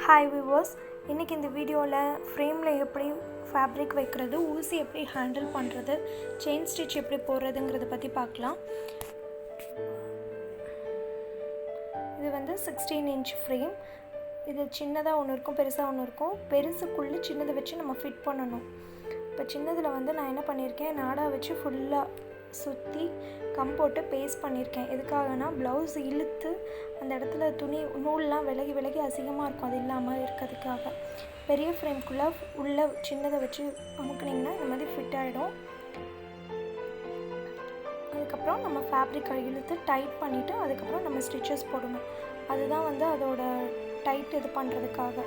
Hi viewers, இன்றைக்கி இந்த வீடியோவில் ஃப்ரேமில் எப்படி ஃபேப்ரிக் வைக்கிறது, ஊசி எப்படி ஹேண்டில் பண்ணுறது, செயின் ஸ்டிச் எப்படி போடுறதுங்கிறத பற்றி பார்க்கலாம். இது வந்து 16 இன்ச் ஃப்ரேம். இது சின்னதாக ஒன்று இருக்கும், பெருசாக ஒன்று இருக்கும். பெருசுக்குள்ளே சின்னதை வச்சு நம்ம ஃபிட் பண்ணணும். இப்போ சின்னதில் வந்து நான் என்ன பண்ணியிருக்கேன், நாடா வச்சு ஃபுல்லாக சுற்றி கம் போட்டு பேஸ்ட் பண்ணியிருக்கேன். எதுக்காகனா ப்ளவுஸ் இழுத்து அந்த இடத்துல துணி நூல்லாம் விலகி அசிங்கமாக இருக்கும், அது இல்லாமல் இருக்கிறதுக்காக. பெரிய ஃப்ரேம்குள்ளே உள்ள சின்னதை வச்சு அமுக்குனிங்கன்னா இந்த மாதிரி ஃபிட் ஆகிடும். அதுக்கப்புறம் நம்ம ஃபேப்ரிக்கை இழுத்து டைட் பண்ணிவிட்டு அதுக்கப்புறம் நம்ம ஸ்டிச்சஸ் போடணும். அதுதான் வந்து அதோட டைட் இது பண்ணுறதுக்காக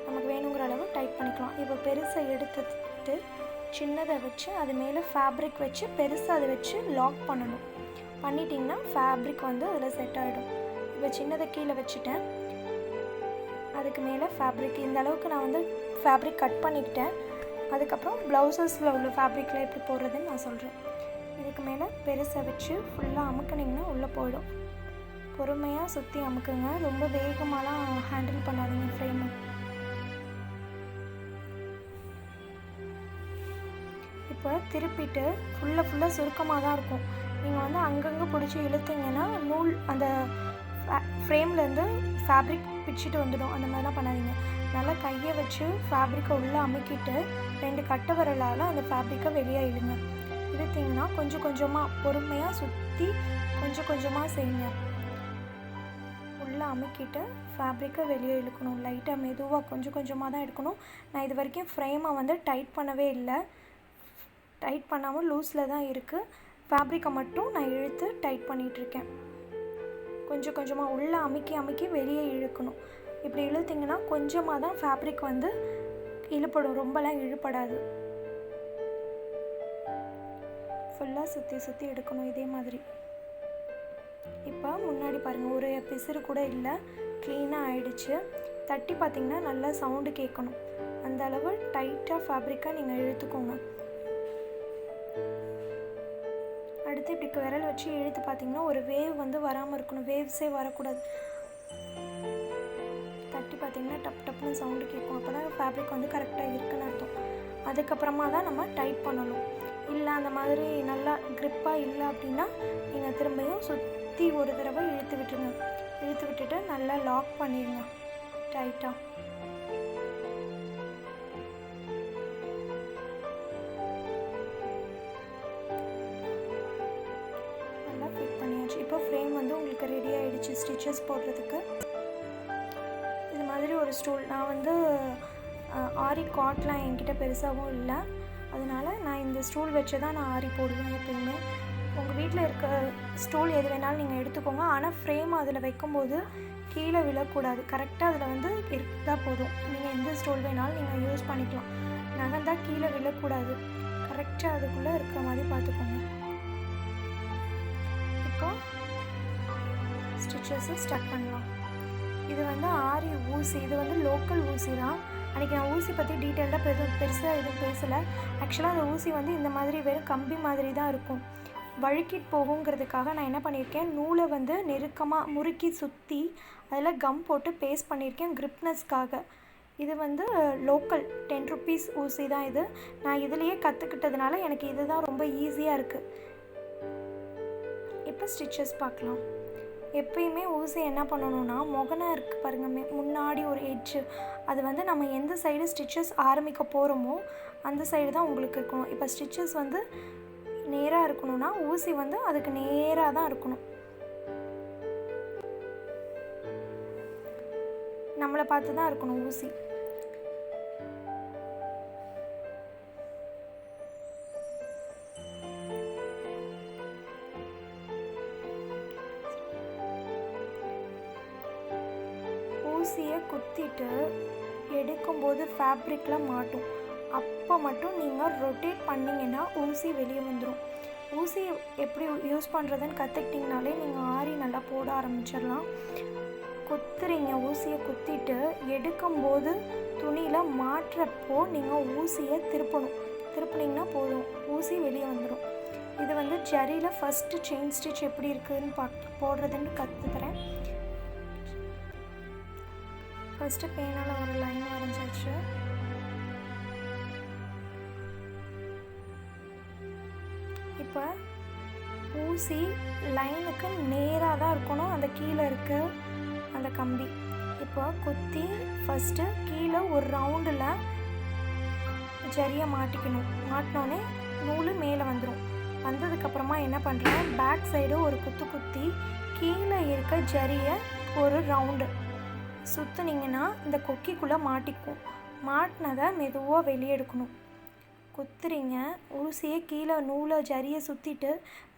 நமக்கு வேணுங்கிற அளவு டைட் பண்ணிக்கலாம். இப்போ பெருசை எடுத்துட்டு சின்னதை வச்சு அது மேலே ஃபேப்ரிக் வச்சு பெருசாக அதை வச்சு லாக் பண்ணணும். பண்ணிட்டிங்கன்னா ஃபேப்ரிக் வந்து அதில் செட் ஆகிடும். இப்போ சின்னதை கீழே வச்சுட்டேன், அதுக்கு மேலே ஃபேப்ரிக் இந்த அளவுக்கு நான் வந்து ஃபேப்ரிக் கட் பண்ணிக்கிட்டேன். அதுக்கப்புறம் ப்ளவுசஸில் உள்ள ஃபேப்ரிக்கில் எப்படி போடுறதுன்னு நான் சொல்கிறேன். இதுக்கு மேலே பெருசை வச்சு ஃபுல்லாக அமுக்குனிங்கன்னா உள்ளே போயிடும். பொறுமையாக சுற்றி அமுக்குங்க, ரொம்ப வேகமாலாம் ஹேண்டில் பண்ணாதீங்க ஃப்ரேமை. இப்போ திருப்பிட்டு ஃபுல்லாக சுருக்கமாக தான் இருக்கும். நீங்கள் வந்து அங்கங்கே பிடிச்சி இழுத்திங்கன்னா நூல் அந்த ஃப்ரேம்லேருந்து ஃபேப்ரிக் பிச்சுட்டு வந்துடும். அந்த மாதிரிலாம் பண்ணாதீங்க. நல்லா கையை வச்சு ஃபேப்ரிக்கை உள்ளே அமுக்கிட்டு 2 கட்டை விரலால் அந்த ஃபேப்ரிக்கை வெளியே இழுங்க. இழுத்திங்கன்னா கொஞ்சம் கொஞ்சமாக பொறுமையாக சுற்றி கொஞ்சம் கொஞ்சமாக செய்யுங்க. உள்ளே அமுக்கிட்டு ஃபேப்ரிக்கை வெளியே இழுக்கணும். லைட்டாக மெதுவாக கொஞ்சம் கொஞ்சமாக தான் எடுக்கணும். நான் இது வரைக்கும் ஃப்ரேமை வந்து டைட் பண்ணவே இல்லை, டைட் பண்ணாமல் லூஸில் தான் இருக்குது. ஃபேப்ரிக்கை மட்டும் நான் இழுத்து டைட் பண்ணிகிட்ருக்கேன். கொஞ்சம் கொஞ்சமாக உள்ளே அமுக்கி வெளியே இழுக்கணும். இப்படி இழுத்திங்கன்னா கொஞ்சமாக தான் ஃபேப்ரிக் வந்து இழுப்படும், ரொம்பலாம் இழுப்படாது. ஃபுல்லாக சுற்றி எடுக்கணும் இதே மாதிரி. இப்போ முன்னாடி பாருங்கள், ஒரு பிசுறு கூட இல்லை, க்ளீனாக ஆயிடுச்சு. தட்டி பார்த்திங்கன்னா நல்லா சவுண்டு கேட்கணும். அந்த அளவு டைட்டாக ஃபேப்ரிக்கை நீங்கள் இழுத்துக்கோங்க. அடுத்து இப்படி விரல் வச்சு இழுத்து பார்த்தீங்கன்னா ஒரு வேவ் வந்து வராமல் இருக்கணும், வேவ்ஸே வரக்கூடாது. தட்டி பார்த்தீங்கன்னா டப் டப்னு சவுண்டு கேட்கும். அப்போ தான் ஃபேப்ரிக் வந்து கரெக்டாக இருக்குன்னு அர்த்தம். அதுக்கப்புறமா தான் நம்ம டைட் பண்ணணும். இல்லை அந்த மாதிரி நல்லா க்ரிப்பாக இல்லை அப்படின்னா நீங்கள் திரும்பியும் சுற்றி ஒரு தடவை இழுத்து விட்டுருங்க. இழுத்து விட்டுட்டு நல்லா லாக் பண்ணிடுங்க டைட்டாக. இப்போ ஃப்ரேம் வந்து உங்களுக்கு ரெடி ஆகிடுச்சு ஸ்டிச்சஸ் போடுறதுக்கு. இது மாதிரி ஒரு ஸ்டூல், நான் வந்து ஆரி காட்லாம் என்கிட்ட பெருசாகவும் இல்லை, அதனால் நான் இந்த ஸ்டூல் வச்சு தான் நான் ஆரி போடுவேன் எப்பயுமே. உங்கள் வீட்டில் இருக்க ஸ்டூல் எது வேணாலும் நீங்கள் எடுத்துக்கோங்க. ஆனால் ஃப்ரேம் அதில் வைக்கும்போது கீழே விழக்கூடாது, கரெக்டாக அதில் வந்து இருந்தால் போதும். நீங்கள் எந்த ஸ்டூல் வேணாலும் நீங்கள் யூஸ் பண்ணிக்கலாம். நகர்ந்தால் கீழே விழக்கூடாது, கரெக்டாக அதுக்குள்ளே இருக்கிற மாதிரி பார்த்துக்கோங்க. இப்போ ஸ்டிச்சஸை ஸ்டார்ட் பண்ணலாம். இது வந்து ஆரி ஊசி, இது வந்து லோக்கல் ஊசி தான். அன்றைக்கி நான் ஊசி பற்றி டீட்டெயில்டாக பெருசாக எதுவும் பேசலை. ஆக்சுவலாக அந்த ஊசி வந்து இந்த மாதிரி வெறும் கம்பி மாதிரி தான் இருக்கும். வழுக்கிட்டு போகுங்கிறதுக்காக நான் என்ன பண்ணியிருக்கேன், நூலை வந்து நெருக்கமாக முறுக்கி சுற்றி அதில் கம் போட்டு பேஸ்ட் பண்ணியிருக்கேன் க்ரிப்னஸ்க்காக. இது வந்து லோக்கல் 10 ருபீஸ் ஊசி தான் இது. நான் இதிலையே கற்றுக்கிட்டதுனால எனக்கு இது தான் ரொம்ப ஈஸியாக இருக்குது. இப்போ ஸ்டிச்சஸ் பார்க்கலாம். எப்பயுமே ஊசி என்ன பண்ணணும்னா, முகனா இருக்குது பாருங்கள், முன்னாடி ஒரு எட்ஜு, அது வந்து நம்ம எந்த சைடு ஸ்டிச்சஸ் ஆரம்பிக்க போகிறோமோ அந்த சைடு தான் உங்களுக்கு இருக்கணும். இப்போ ஸ்டிச்சஸ் வந்து நேராக இருக்கணும்னா ஊசி வந்து அதுக்கு நேராக தான் இருக்கணும், நம்மளை பார்த்து தான் இருக்கணும் ஊசி. ஊசியை குத்திட்டு எடுக்கும்போது ஃபேப்ரிக்கில் மாட்டும். அப்போ மட்டும் நீங்கள் ரொட்டேட் பண்ணிங்கன்னா ஊசி வெளியே வந்துடும். ஊசி எப்படி யூஸ் பண்ணுறதுன்னு கற்றுக்கிட்டிங்கனாலே நீங்கள் ஆரி நல்லா போட ஆரம்பிச்சிடலாம். குத்துறீங்க, ஊசியை குத்திட்டு எடுக்கும்போது துணியில் மாட்டுறப்போ நீங்கள் ஊசியை திருப்பினீங்கன்னா போதும், ஊசி வெளியே வந்துடும். இது வந்து ஜரியில் ஃபஸ்ட்டு செயின் ஸ்டிச் எப்படி இருக்குதுன்னு போடுறதுன்னு கற்றுத்தரேன். ஃபஸ்ட்டு பேனால் ஒரு லைன் வரைஞ்சாச்சு. இப்போ ஊசி லைனுக்கு நேராக தான் இருக்கணும் அந்த கீழே இருக்க அந்த கம்பி. இப்போ குத்தி ஃபஸ்ட்டு கீழே ஒரு ரவுண்டில் ஜரியை மாட்டிக்கணும். மாட்டினோடனே நூல் மேலே வந்துடும். வந்ததுக்கப்புறமா என்ன பண்ணுறேன், பேக் சைடு ஒரு குத்தி கீழே இருக்க ஜரியை ஒரு ரவுண்டு சுற்றுனீங்கன்னா இந்த கொக்கிக்குள்ளே மாட்டிக்கும். மாட்டினதை மெதுவாக வெளியே எடுக்கணும். குத்துறீங்க, ஊசியை கீழே நூலை ஜரியை சுற்றிட்டு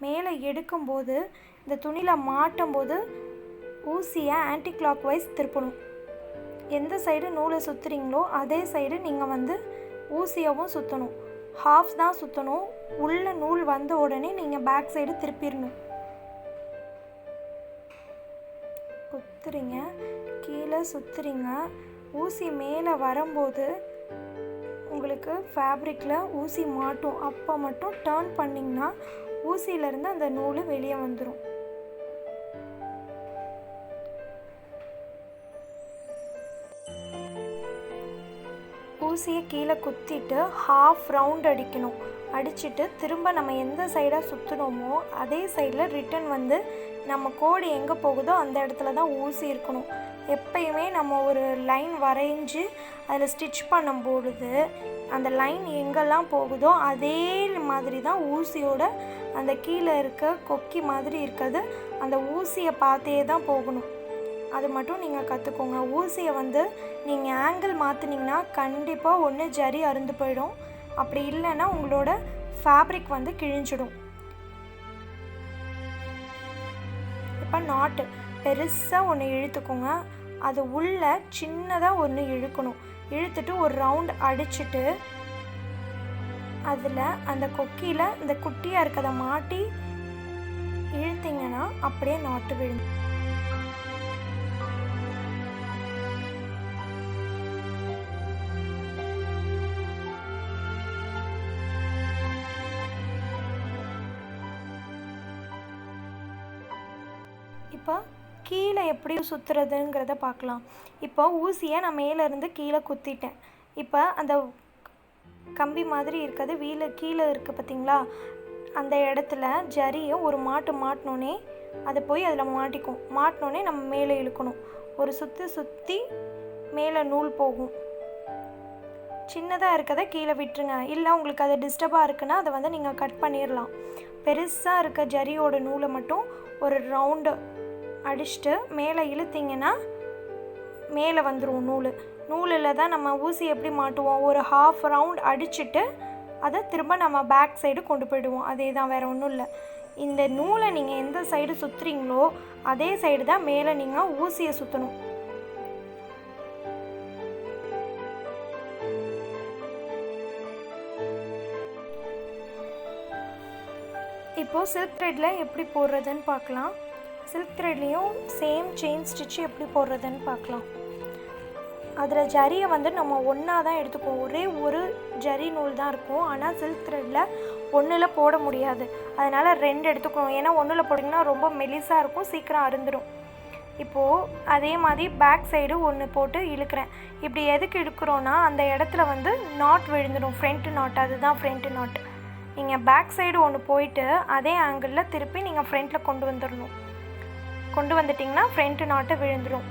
மேலே எடுக்கும்போது இந்த துணியில் மாட்டும்போது ஊசியை ஆன்டி கிளாக் வைஸ் திருப்பணும். எந்த சைடு நூலை சுற்றுறீங்களோ அதே சைடு நீங்கள் ஊசியவும் சுற்றணும். ஹாஃப் தான் சுற்றணும். உள்ள நூல் வந்த உடனே நீங்கள் பேக் சைடு திருப்பிடணும். குத்துறீங்க, கீழே சுற்றுறீங்க, ஊசி மேலே வரும்போது உங்களுக்கு ஃபேப்ரிக்கில் ஊசி மாட்டும். அப்போ மட்டும் டர்ன் பண்ணிங்கன்னா ஊசியிலேருந்து அந்த நூல் வெளியே வந்துடும். ஊசியை கீழே குத்திட்டு ஹாஃப் ரவுண்ட் அடிக்கணும். அடிச்சுட்டு திரும்ப நம்ம எந்த சைடாக சுற்றினோமோ அதே சைடில் ரிட்டன் நம்ம கோடு எங்கே போகுதோ அந்த இடத்துல தான் ஊசி இருக்கணும். எப்பயுமே நம்ம ஒரு லைன் வரைஞ்சி அதில் ஸ்டிச் பண்ணும்பொழுது அந்த லைன் எங்கெல்லாம் போகுதோ அதே மாதிரி தான் ஊசியோட அந்த கீழே இருக்க கொக்கி மாதிரி இருக்கிறது அந்த ஊசியை பார்த்தே தான் போகணும். அது மட்டும் நீங்கள் கற்றுக்கோங்க. ஊசியை நீங்கள் ஆங்கிள் மாற்றினீங்கன்னா கண்டிப்பாக ஒன்று ஜரி அறுந்து போயிடும். அப்படி இல்லைன்னா உங்களோட ஃபேப்ரிக் கிழிஞ்சிடும். இப்போ நாட்டு பெருசாக ஒன்று இழுத்துக்கோங்க. அது உள்ள சின்னதாக ஒன்று இழுக்கணும். இழுத்துட்டு ஒரு ரவுண்ட் அடிச்சுட்டு அதில் அந்த கொக்கியில் இந்த குட்டியாக இருக்கிறத மாட்டி இழுத்திங்கன்னா அப்படியே நாட்டு விழுந்து. இப்போ கீழே எப்படி சுற்றுறதுங்கிறத பார்க்கலாம். இப்போ ஊசியை நான் மேலேருந்து கீழே குத்திட்டேன். இப்போ அந்த கம்பி மாதிரி இருக்கிறது கீழே இருக்குது பார்த்தீங்களா, அந்த இடத்துல ஜரியை ஒரு மாட்டினோன்னே அதை போய் அதில் மாட்டிக்கும். மாட்டினோன்னே நம்ம மேலே இழுக்கணும். ஒரு சுற்றி மேலே நூல் போகும். சின்னதாக இருக்கிறத கீழே விட்டுருங்க. இல்லை உங்களுக்கு அது டிஸ்டர்பாக இருக்குன்னா அதை நீங்கள் கட் பண்ணிடலாம். பெருசாக இருக்க ஜரியோட நூலை மட்டும் ஒரு ரவுண்டு அடிச்சுட்டு மேலே இழுத்திங்கன்னா மேலே வந்துடும் நூலில் தான் நம்ம ஊசி எப்படி மாட்டுவோம். ஒரு ஹாஃப் ரவுண்ட் அடிச்சுட்டு அதை திரும்ப நம்ம பேக் சைடு கொண்டு போயிடுவோம். அதே தான், வேறு ஒன்றும் இல்லை. இந்த நூலை நீங்கள் எந்த சைடு சுற்றுறீங்களோ அதே சைடு தான் மேலே நீங்கள் ஊசியை சுற்றணும். இப்போது சில்க் த்ரெட்டில் எப்படி போடுறதுன்னு பார்க்கலாம். சில்க் த்ரெட்லேயும் சேம் செயின் ஸ்டிச்சு எப்படி போடுறதுன்னு பார்க்கலாம். அதில் ஜரியை நம்ம ஒன்றா தான் எடுத்துக்குவோம். ஒரே ஒரு ஜரி நூல் தான் இருக்கும். ஆனால் சில்க் த்ரெட்டில் ஒன்றில் போட முடியாது. அதனால் 2 எடுத்துக்கணும். ஏன்னா ஒன்றில் போட்டிங்கன்னா ரொம்ப மெலிசாக இருக்கும், சீக்கிரம் அறுந்துடும். இப்போது அதே மாதிரி பேக் சைடு ஒன்று போட்டு இழுக்கிறேன். இப்படி எதுக்கு இழுக்கிறோன்னா அந்த இடத்துல நாட் விழுந்துடும். ஃப்ரண்ட்டு நாட், அதுதான் ஃப்ரண்ட்டு நாட். நீங்கள் பேக் சைடு ஒன்று போயிட்டு அதே ஆங்கிளில் திருப்பி நீங்கள் ஃப்ரண்ட்டில் கொண்டு வந்துட்டிங்கன்னா ஃப்ரண்ட்டு நாட்டு விழுந்துடும்.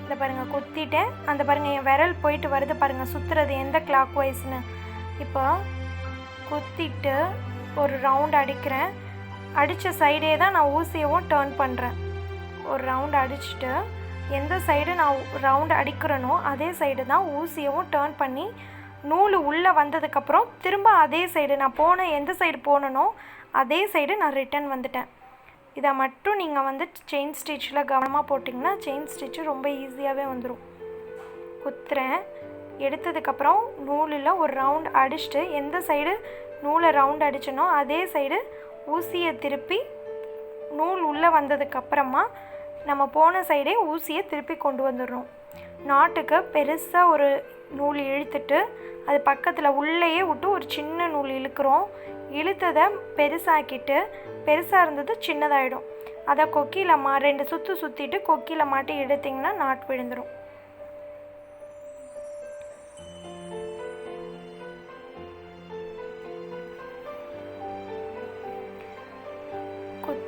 இந்த பாருங்கள், குத்திட்டேன். அந்த பாருங்கள் என் விரல் போயிட்டு வருது பாருங்கள், சுற்றுறது எந்த கிளாக் வைஸ்னு. இப்போ குத்திட்டு ஒரு ரவுண்ட் அடிக்கிறேன். அடித்த சைடே தான் நான் ஊசியவும் டர்ன் பண்ணுறேன். ஒரு ரவுண்ட் அடிச்சுட்டு எந்த சைடு நான் ரவுண்ட் அடிக்கிறேனோ அதே சைடு தான் ஊசியவும் டர்ன் பண்ணி நூல் உள்ளே வந்ததுக்கப்புறம் திரும்ப அதே சைடு நான் எந்த சைடு போனனோ அதே சைடு நான் ரிட்டன் வந்துட்டேன். இதை மட்டும் நீங்கள் செயின் ஸ்டிச்சில் கவனமாக போட்டிங்கன்னா செயின் ஸ்டிச்சு ரொம்ப ஈஸியாகவே வந்துடும். குத்துறேன். எடுத்ததுக்கப்புறம் நூலில் ஒரு ரவுண்ட் அடிச்சுட்டு எந்த சைடு நூலை ரவுண்ட் அடிச்சனோ அதே சைடு ஊசியை திருப்பி நூல் உள்ளே வந்ததுக்கப்புறமா நம்ம போன சைடே ஊசியை திருப்பி கொண்டு வந்துடுறோம். நாட்டுக்கு பெருசாக ஒரு நூல் இழுத்துட்டு அது பக்கத்தில் உள்ளேயே விட்டு ஒரு சின்ன நூல் இழுக்கிறோம். இழுத்ததை பெருசாக்கிட்டு பெருசாக இருந்தது சின்னதாகிடும். அதை கொக்கியில் 2 சுற்றிட்டு கொக்கியில் மாட்டி எடுத்திங்கன்னா நாட் விழுந்துடும்.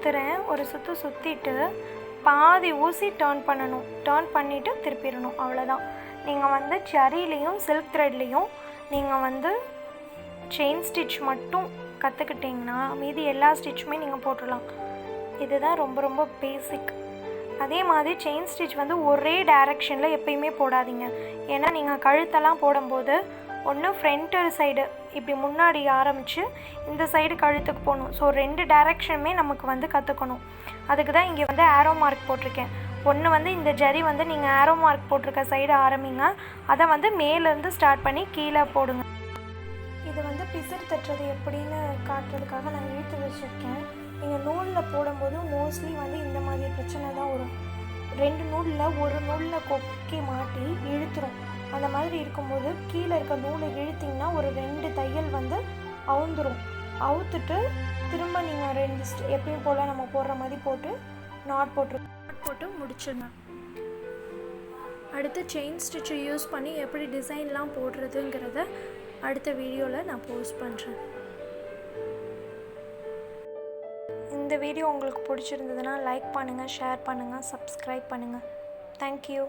சுற்றுறேன். ஒரு சுற்று சுற்றிட்டு பாதி ஊசி டர்ன் பண்ணணும். டர்ன் பண்ணிவிட்டு திருப்பிடணும். அவ்வளோதான். நீங்கள் வந்து ஜரிலையும் சில்க் த்ரெட்லேயும் நீங்கள் வந்து செயின் ஸ்டிச் மட்டும் கற்றுக்கிட்டிங்கன்னா மீதி எல்லா ஸ்டிச்சுமே நீங்கள் போட்டுடலாம். இதுதான் ரொம்ப ரொம்ப பேசிக். அதே மாதிரி செயின் ஸ்டிச் வந்து ஒரே டைரெக்ஷனில் எப்பயுமே போடாதீங்க. ஏன்னா நீங்கள் கழுத்தெல்லாம் போடும்போது ஒன்று ஃப்ரண்ட்டு சைடு இப்படி முன்னாடி ஆரம்பித்து இந்த சைடு கழுத்துக்கு போகணும். ஸோ 2 டைரெக்ஷனுமே நமக்கு வந்து கற்றுக்கணும். அதுக்கு தான் இங்கே வந்து ஆரோ மார்க் போட்டிருக்கேன். ஒன்று வந்து இந்த ஜரி வந்து நீங்கள் ஆரோ மார்க் போட்டிருக்க சைடு ஆரம்பிங்க. அதை வந்து மேலேருந்து ஸ்டார்ட் பண்ணி கீழே போடுங்க. இது வந்து பிசுறு தட்டுறது எப்படின்னு காட்டுறதுக்காக நான் இழுத்து வச்சுருக்கேன். நீங்கள் நூலில் போடும்போது மோஸ்ட்லி வந்து இந்த மாதிரி பிரச்சனை தான் வரும். 2 நூலில் ஒரு நூலில் கொக்கி மாட்டி இழுத்துரும். அந்த மாதிரி இருக்கும்போது கீழே இருக்க நூலை இழுத்திங்கன்னா ஒரு 2 தையல் வந்து அவுந்துடும். அவுத்துட்டு திரும்ப நீங்கள் 2 எப்பயும் போல் நம்ம போடுற மாதிரி போட்டு நாட் போட்டு முடிச்சுங்க. அடுத்து செயின் ஸ்டிச்சை யூஸ் பண்ணி எப்படி டிசைன்லாம் போடுறதுங்கிறத அடுத்த வீடியோவில் நான் போஸ்ட் பண்ணுறேன். இந்த வீடியோ உங்களுக்கு பிடிச்சிருந்ததுன்னா லைக் பண்ணுங்கள், ஷேர் பண்ணுங்கள், சப்ஸ்கிரைப் பண்ணுங்கள். தேங்க்யூ.